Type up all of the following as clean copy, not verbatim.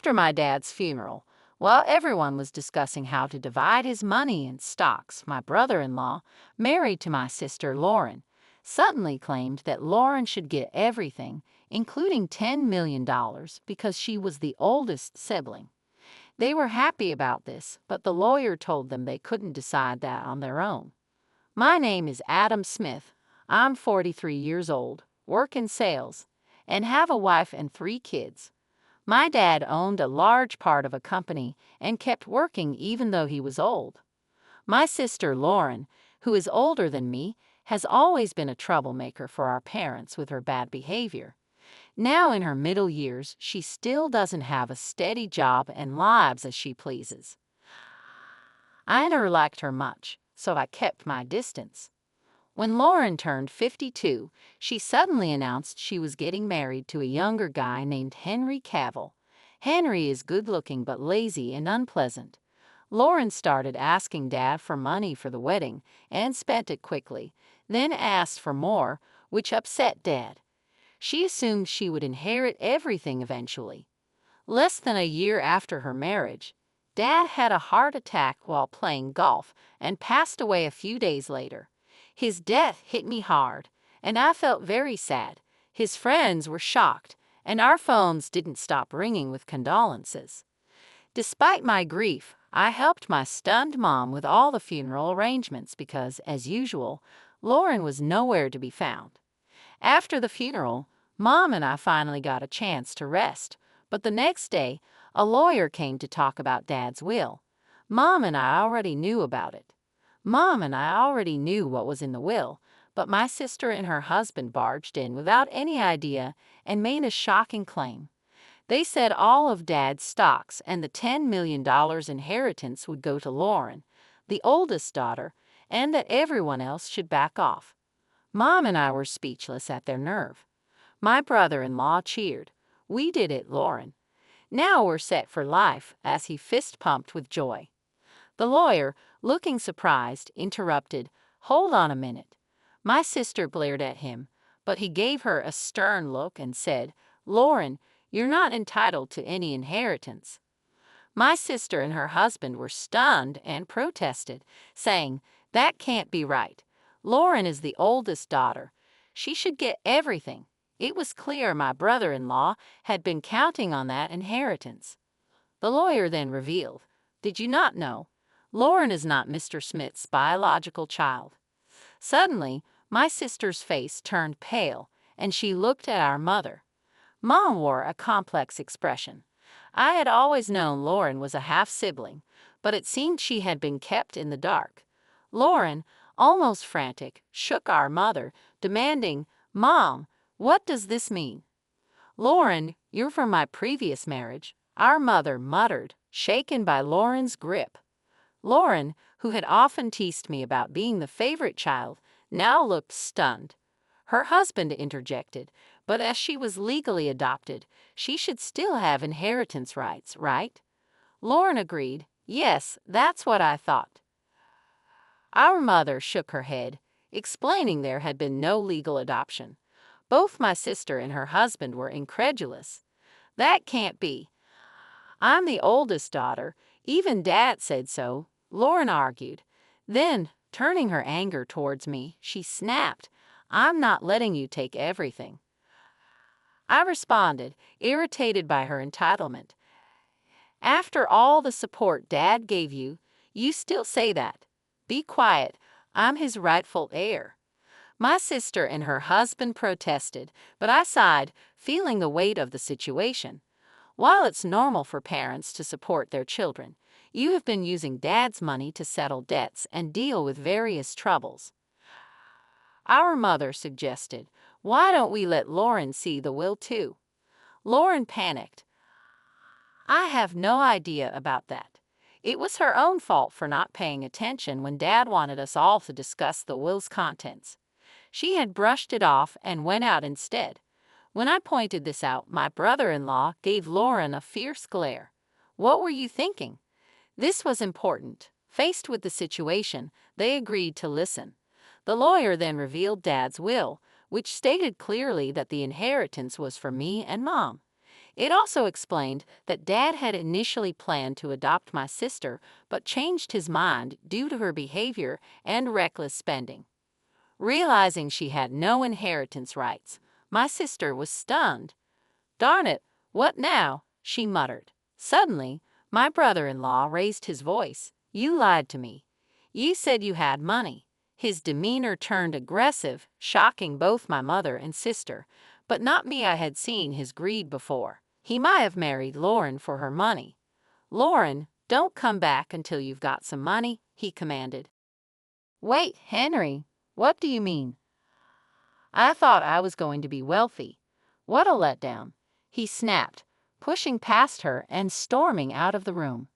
After my dad's funeral, while everyone was discussing how to divide his money and stocks, my brother-in-law, married to my sister Lauren, suddenly claimed that Lauren should get everything, including $10 million, because she was the oldest sibling. They were happy about this, but the lawyer told them they couldn't decide that on their own. My name is Adam Smith. I'm 43 years old, work in sales, and have a wife and 3 kids. My dad owned a large part of a company and kept working even though he was old. My sister Lauren, who is older than me, has always been a troublemaker for our parents with her bad behavior. Now in her middle years, she still doesn't have a steady job and lives as she pleases. I never liked her much, so I kept my distance. When Lauren turned 52, she suddenly announced she was getting married to a younger guy named Henry Cavill. Henry is good-looking but lazy and unpleasant. Lauren started asking Dad for money for the wedding and spent it quickly, then asked for more, which upset Dad. She assumed she would inherit everything eventually. Less than a year after her marriage, Dad had a heart attack while playing golf and passed away a few days later. His death hit me hard, and I felt very sad. His friends were shocked, and our phones didn't stop ringing with condolences. Despite my grief, I helped my stunned mom with all the funeral arrangements because, as usual, Lauren was nowhere to be found. After the funeral, Mom and I finally got a chance to rest, but the next day, a lawyer came to talk about Dad's will. Mom and I already knew about it. Mom and I already knew what was in the will, but my sister and her husband barged in without any idea and made a shocking claim. They said all of Dad's stocks and the $10 million inheritance would go to Lauren, the oldest daughter, and that everyone else should back off. Mom and I were speechless at their nerve. My brother-in-law cheered. "We did it, Lauren. Now we're set for life," as he fist-pumped with joy. The lawyer, looking surprised, interrupted. "Hold on a minute." My sister blared at him, but he gave her a stern look and said, "Lauren, you're not entitled to any inheritance." My sister and her husband were stunned and protested, saying, "That can't be right. Lauren is the oldest daughter. She should get everything." It was clear my brother-in-law had been counting on that inheritance. The lawyer then revealed, "Did you not know? Lauren is not Mr. Smith's biological child." Suddenly, my sister's face turned pale, and she looked at our mother. Mom wore a complex expression. I had always known Lauren was a half-sibling, but it seemed she had been kept in the dark. Lauren, almost frantic, shook our mother, demanding, "Mom, what does this mean?" "Lauren, you're from my previous marriage," our mother muttered, shaken by Lauren's grip. Lauren, who had often teased me about being the favorite child, now looked stunned. Her husband interjected, "But as she was legally adopted, she should still have inheritance rights, right?" Lauren agreed, "Yes, that's what I thought." Our mother shook her head, explaining there had been no legal adoption. Both my sister and her husband were incredulous. "That can't be. I'm the oldest daughter. Even Dad said so," Lauren argued. Then, turning her anger towards me, she snapped, "I'm not letting you take everything." I responded, irritated by her entitlement. "After all the support Dad gave you, you still say that. Be quiet. I'm his rightful heir." My sister and her husband protested, but I sighed, feeling the weight of the situation. While it's normal for parents to support their children, you have been using Dad's money to settle debts and deal with various troubles. Our mother suggested, "Why don't we let Lauren see the will too?" Lauren panicked. "I have no idea about that. It was her own fault for not paying attention when Dad wanted us all to discuss the will's contents. She had brushed it off and went out instead." When I pointed this out, my brother-in-law gave Lauren a fierce glare. "What were you thinking?" This was important. Faced with the situation, they agreed to listen. The lawyer then revealed Dad's will, which stated clearly that the inheritance was for me and Mom. It also explained that Dad had initially planned to adopt my sister but changed his mind due to her behavior and reckless spending. Realizing she had no inheritance rights, my sister was stunned. "Darn it, what now?" she muttered. Suddenly, my brother-in-law raised his voice. "You lied to me. You said you had money." His demeanor turned aggressive, shocking both my mother and sister, but not me. I had seen his greed before. He might have married Lauren for her money. "Lauren, don't come back until you've got some money," he commanded. "Wait, Henry, what do you mean? I thought I was going to be wealthy. What a letdown," he snapped, pushing past her and storming out of the room.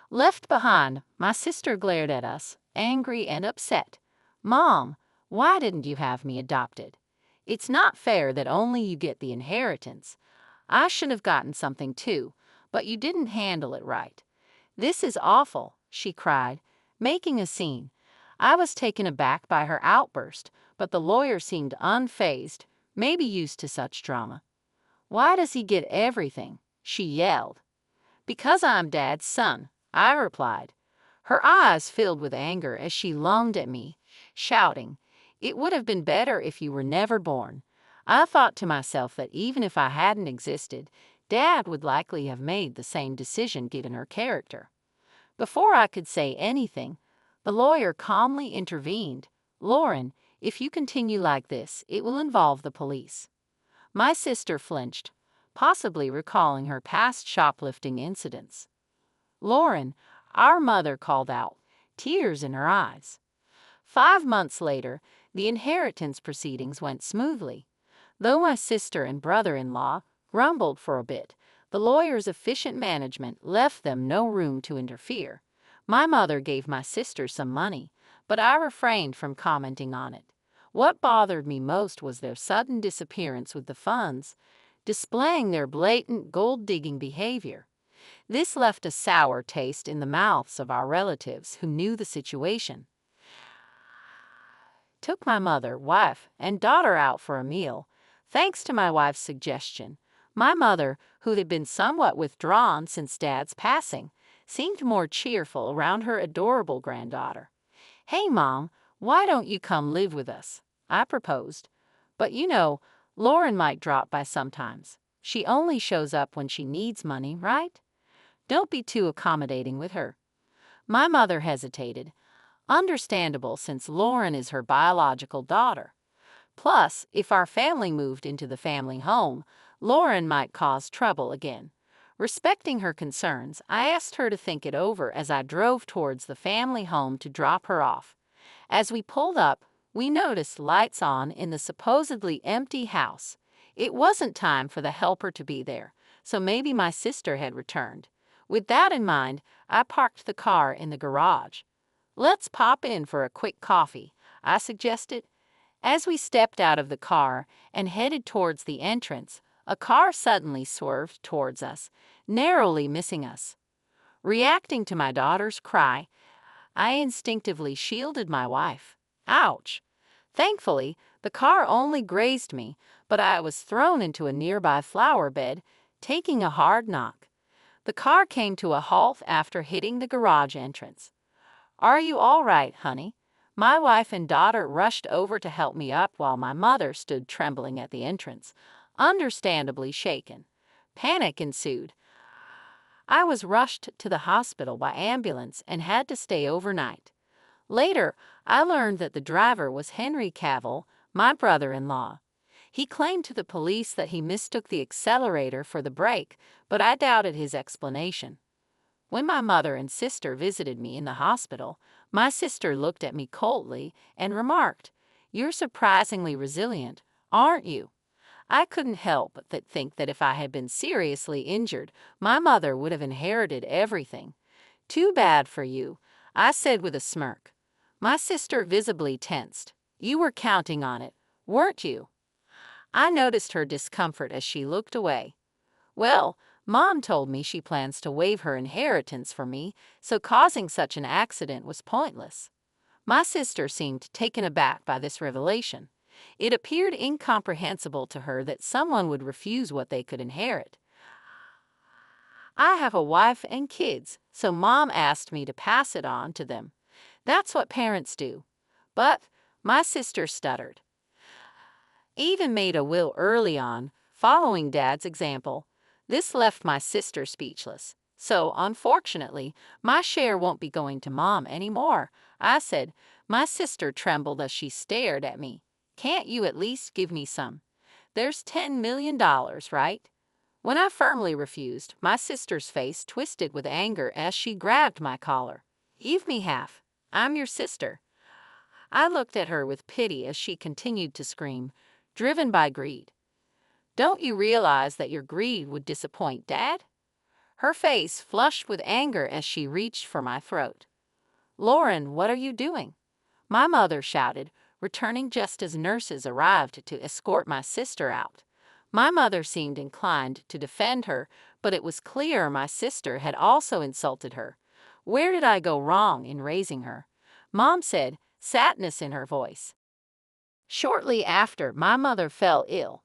Left behind, my sister glared at us, angry and upset. "Mom, why didn't you have me adopted? It's not fair that only you get the inheritance. I should have gotten something too, but you didn't handle it right." "This is awful," she cried, making a scene. I was taken aback by her outburst, but the lawyer seemed unfazed, maybe used to such drama. "Why does he get everything?" she yelled. "Because I'm Dad's son," I replied. Her eyes filled with anger as she lunged at me, shouting, "It would have been better if you were never born." I thought to myself that even if I hadn't existed, Dad would likely have made the same decision given her character. Before I could say anything, the lawyer calmly intervened. "Lauren, if you continue like this, it will involve the police." My sister flinched, possibly recalling her past shoplifting incidents. "Lauren," our mother called out, tears in her eyes. 5 months later, the inheritance proceedings went smoothly. Though my sister and brother-in-law grumbled for a bit, the lawyer's efficient management left them no room to interfere. My mother gave my sister some money, but I refrained from commenting on it. What bothered me most was their sudden disappearance with the funds, displaying their blatant gold-digging behavior. This left a sour taste in the mouths of our relatives who knew the situation. Took my mother, wife, and daughter out for a meal. Thanks to my wife's suggestion, my mother, who had been somewhat withdrawn since Dad's passing, seemed more cheerful around her adorable granddaughter. "Hey, Mom, why don't you come live with us?" I proposed. "But you know, Lauren might drop by sometimes. She only shows up when she needs money, right? Don't be too accommodating with her." My mother hesitated. Understandable, since Lauren is her biological daughter. Plus, if our family moved into the family home, Lauren might cause trouble again. Respecting her concerns, I asked her to think it over as I drove towards the family home to drop her off. As we pulled up, we noticed lights on in the supposedly empty house. It wasn't time for the helper to be there, so maybe my sister had returned. With that in mind, I parked the car in the garage. "Let's pop in for a quick coffee," I suggested. As we stepped out of the car and headed towards the entrance, a car suddenly swerved towards us, narrowly missing us. Reacting to my daughter's cry, I instinctively shielded my wife. Ouch! Thankfully, the car only grazed me, but I was thrown into a nearby flower bed, taking a hard knock. The car came to a halt after hitting the garage entrance. "Are you all right, honey?" My wife and daughter rushed over to help me up while my mother stood trembling at the entrance, understandably shaken. Panic ensued. I was rushed to the hospital by ambulance and had to stay overnight. Later, I learned that the driver was Henry Cavill, my brother-in-law. He claimed to the police that he mistook the accelerator for the brake, but I doubted his explanation. When my mother and sister visited me in the hospital, my sister looked at me coldly and remarked, "You're surprisingly resilient, aren't you?" I couldn't help but think that if I had been seriously injured, my mother would have inherited everything. "Too bad for you," I said with a smirk. My sister visibly tensed. "You were counting on it, weren't you?" I noticed her discomfort as she looked away. "Well, Mom told me she plans to waive her inheritance for me, so causing such an accident was pointless." My sister seemed taken aback by this revelation. It appeared incomprehensible to her that someone would refuse what they could inherit. I have a wife and kids, so Mom asked me to pass it on to them. That's what parents do. But my sister stuttered. Even made a will early on, following Dad's example. This left my sister speechless. So, unfortunately, my share won't be going to Mom anymore, I said. My sister trembled as she stared at me. Can't you at least give me some? There's $10 million, right? When I firmly refused, my sister's face twisted with anger as she grabbed my collar. Give me half. I'm your sister. I looked at her with pity as she continued to scream, driven by greed. Don't you realize that your greed would disappoint Dad? Her face flushed with anger as she reached for my throat. Lauren, what are you doing? My mother shouted, returning just as nurses arrived to escort my sister out. My mother seemed inclined to defend her, but it was clear my sister had also insulted her. Where did I go wrong in raising her? Mom said, sadness in her voice. Shortly after, my mother fell ill.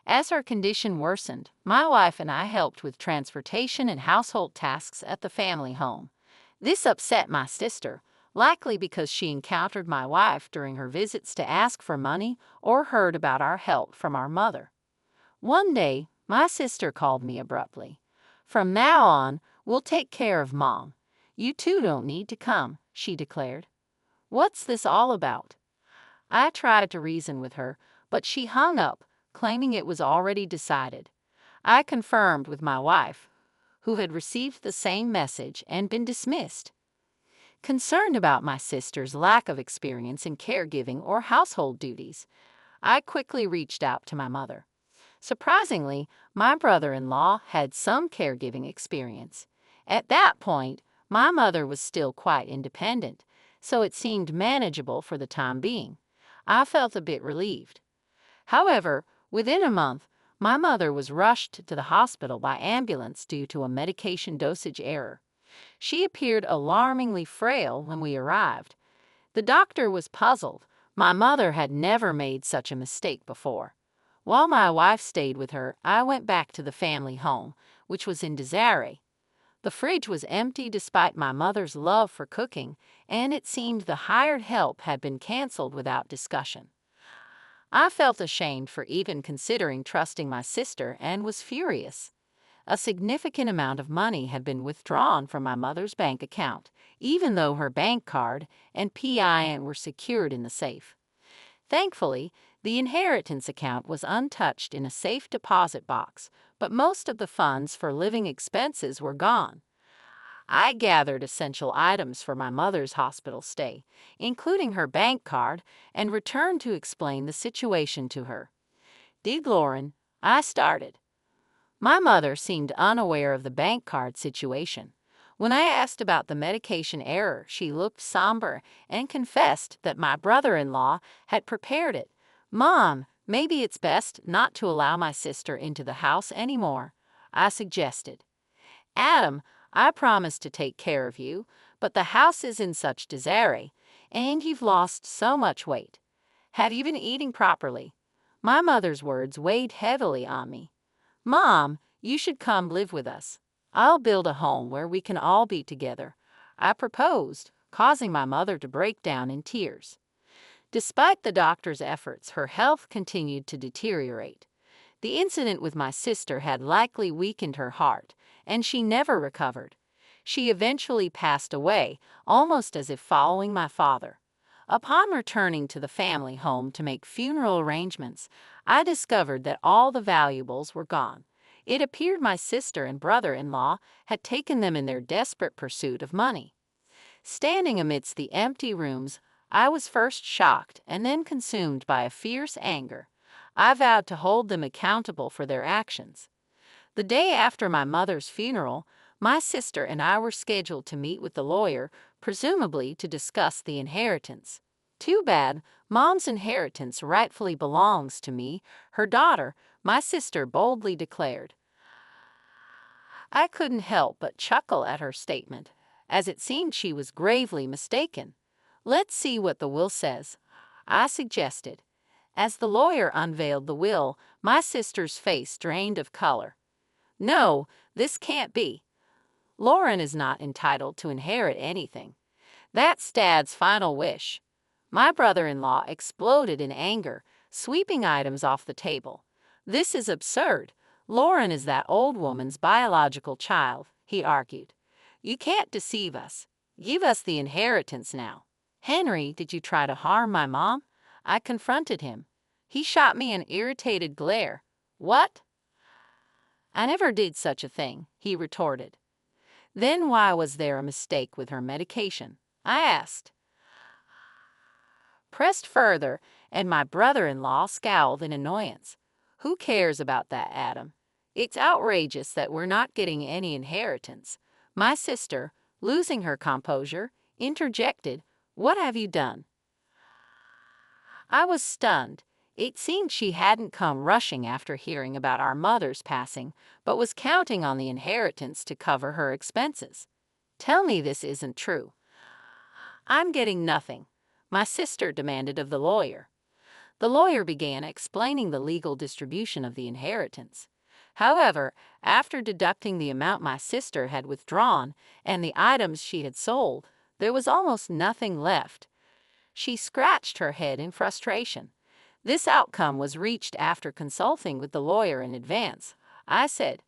As her condition worsened, my wife and I helped with transportation and household tasks at the family home. This upset my sister, likely because she encountered my wife during her visits to ask for money or heard about our help from our mother. One day, my sister called me abruptly. From now on, we'll take care of Mom. You two don't need to come, she declared. What's this all about? I tried to reason with her, but she hung up, claiming it was already decided. I confirmed with my wife, who had received the same message and been dismissed. Concerned about my sister's lack of experience in caregiving or household duties, I quickly reached out to my mother. Surprisingly, my brother-in-law had some caregiving experience. At that point, my mother was still quite independent, so it seemed manageable for the time being. I felt a bit relieved. However, within a month, my mother was rushed to the hospital by ambulance due to a medication dosage error. She appeared alarmingly frail when we arrived. The doctor was puzzled. My mother had never made such a mistake before. While my wife stayed with her, I went back to the family home, which was in Desiree. The fridge was empty despite my mother's love for cooking, and it seemed the hired help had been canceled without discussion. I felt ashamed for even considering trusting my sister and was furious. A significant amount of money had been withdrawn from my mother's bank account, even though her bank card and PIN were secured in the safe. Thankfully, the inheritance account was untouched in a safe deposit box, but most of the funds for living expenses were gone. I gathered essential items for my mother's hospital stay, including her bank card, and returned to explain the situation to her. Dear Lauren, I started. My mother seemed unaware of the bank card situation. When I asked about the medication error, she looked somber and confessed that my brother-in-law had prepared it. Mom, maybe it's best not to allow my sister into the house anymore, I suggested. Adam, I promised to take care of you, but the house is in such disarray, and you've lost so much weight. Have you been eating properly? My mother's words weighed heavily on me. Mom, you should come live with us. I'll build a home where we can all be together, I proposed, causing my mother to break down in tears. Despite the doctor's efforts, her health continued to deteriorate. The incident with my sister had likely weakened her heart, and she never recovered. She eventually passed away, almost as if following my father. Upon returning to the family home to make funeral arrangements, I discovered that all the valuables were gone. It appeared my sister and brother-in-law had taken them in their desperate pursuit of money. Standing amidst the empty rooms, I was first shocked and then consumed by a fierce anger. I vowed to hold them accountable for their actions. The day after my mother's funeral, my sister and I were scheduled to meet with the lawyer, presumably to discuss the inheritance. Too bad, Mom's inheritance rightfully belongs to me, her daughter, my sister boldly declared. I couldn't help but chuckle at her statement, as it seemed she was gravely mistaken. Let's see what the will says, I suggested. As the lawyer unveiled the will, my sister's face drained of color. No, this can't be. Lauren is not entitled to inherit anything. That's Dad's final wish. My brother-in-law exploded in anger, sweeping items off the table. This is absurd. Lauren is that old woman's biological child, he argued. You can't deceive us. Give us the inheritance now. Henry, did you try to harm my mom? I confronted him. He shot me an irritated glare. What? I never did such a thing, he retorted. Then why was there a mistake with her medication? I asked. Pressed further, and my brother-in-law scowled in annoyance. Who cares about that, Adam? It's outrageous that we're not getting any inheritance. My sister, losing her composure, interjected, What have you done? I was stunned. It seemed she hadn't come rushing after hearing about our mother's passing, but was counting on the inheritance to cover her expenses. Tell me this isn't true. I'm getting nothing, my sister demanded of the lawyer. The lawyer began explaining the legal distribution of the inheritance. However, after deducting the amount my sister had withdrawn and the items she had sold, there was almost nothing left. She scratched her head in frustration. This outcome was reached after consulting with the lawyer in advance. I said,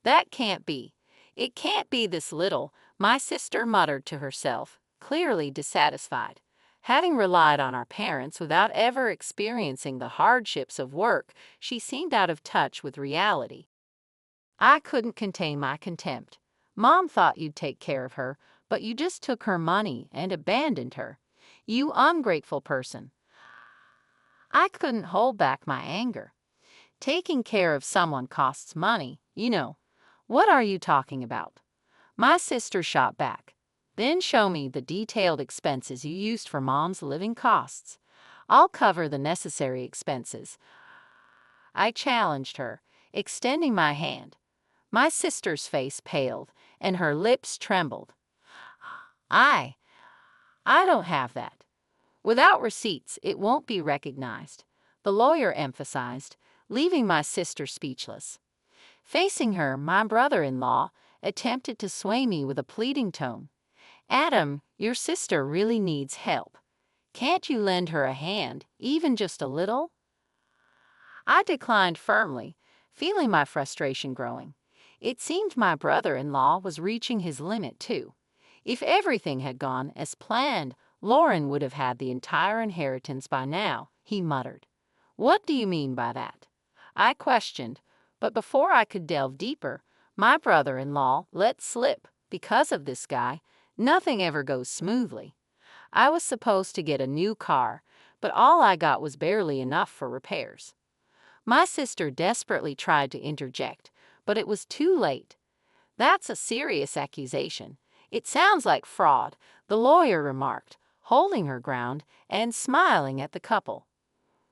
That can't be. It can't be this little, my sister muttered to herself, clearly dissatisfied. Having relied on our parents without ever experiencing the hardships of work, she seemed out of touch with reality. I couldn't contain my contempt. Mom thought you'd take care of her, but you just took her money and abandoned her. You ungrateful person. I couldn't hold back my anger. Taking care of someone costs money, you know. What are you talking about? My sister shot back. Then show me the detailed expenses you used for Mom's living costs. I'll cover the necessary expenses. I challenged her, extending my hand. My sister's face paled, and her lips trembled. I don't have that. Without receipts, it won't be recognized, the lawyer emphasized, leaving my sister speechless. Facing her, my brother-in-law attempted to sway me with a pleading tone. Adam, your sister really needs help. Can't you lend her a hand, even just a little? I declined firmly, feeling my frustration growing. It seemed my brother-in-law was reaching his limit too. If everything had gone as planned, Lauren would have had the entire inheritance by now, he muttered. What do you mean by that? I questioned, but before I could delve deeper, my brother-in-law let slip, because of this guy, nothing ever goes smoothly. I was supposed to get a new car, but all I got was barely enough for repairs. My sister desperately tried to interject, but it was too late. That's a serious accusation. It sounds like fraud, the lawyer remarked, holding her ground and smiling at the couple.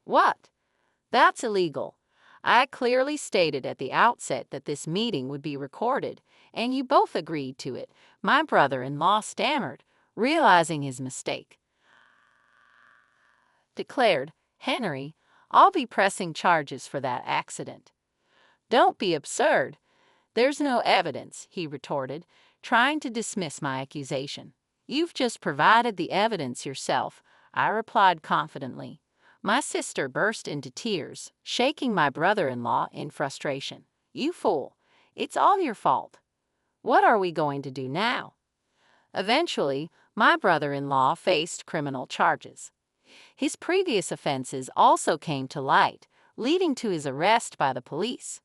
What? That's illegal. I clearly stated at the outset that this meeting would be recorded, and you both agreed to it, my brother-in-law stammered, realizing his mistake. Declared, Henry, I'll be pressing charges for that accident. Don't be absurd. There's no evidence, he retorted, trying to dismiss my accusation. You've just provided the evidence yourself, I replied confidently. My sister burst into tears, shaking my brother-in-law in frustration. You fool. It's all your fault. What are we going to do now? Eventually, my brother-in-law faced criminal charges. His previous offenses also came to light, leading to his arrest by the police.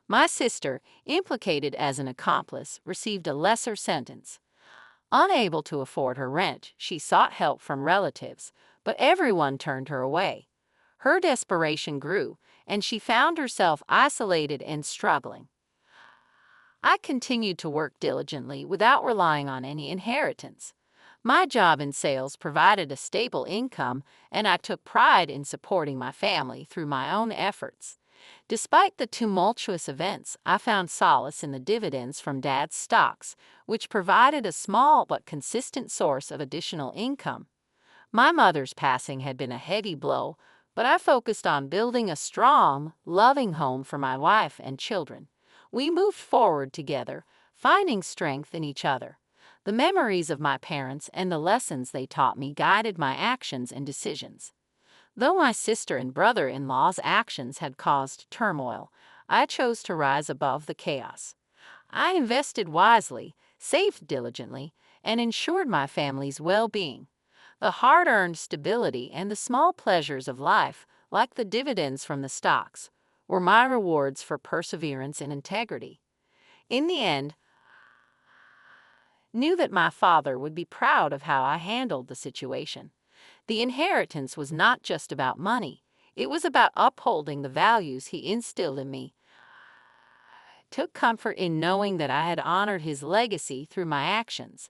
My sister, implicated as an accomplice, received a lesser sentence. Unable to afford her rent, she sought help from relatives, but everyone turned her away. Her desperation grew, and she found herself isolated and struggling. I continued to work diligently without relying on any inheritance. My job in sales provided a stable income, and I took pride in supporting my family through my own efforts. Despite the tumultuous events, I found solace in the dividends from Dad's stocks, which provided a small but consistent source of additional income. My mother's passing had been a heavy blow, but I focused on building a strong, loving home for my wife and children. We moved forward together, finding strength in each other. The memories of my parents and the lessons they taught me guided my actions and decisions. Though my sister and brother-in-law's actions had caused turmoil, I chose to rise above the chaos. I invested wisely, saved diligently, and ensured my family's well-being. The hard-earned stability and the small pleasures of life, like the dividends from the stocks, were my rewards for perseverance and integrity. In the end, I knew that my father would be proud of how I handled the situation. The inheritance was not just about money. It was about upholding the values he instilled in me. I took comfort in knowing that I had honored his legacy through my actions.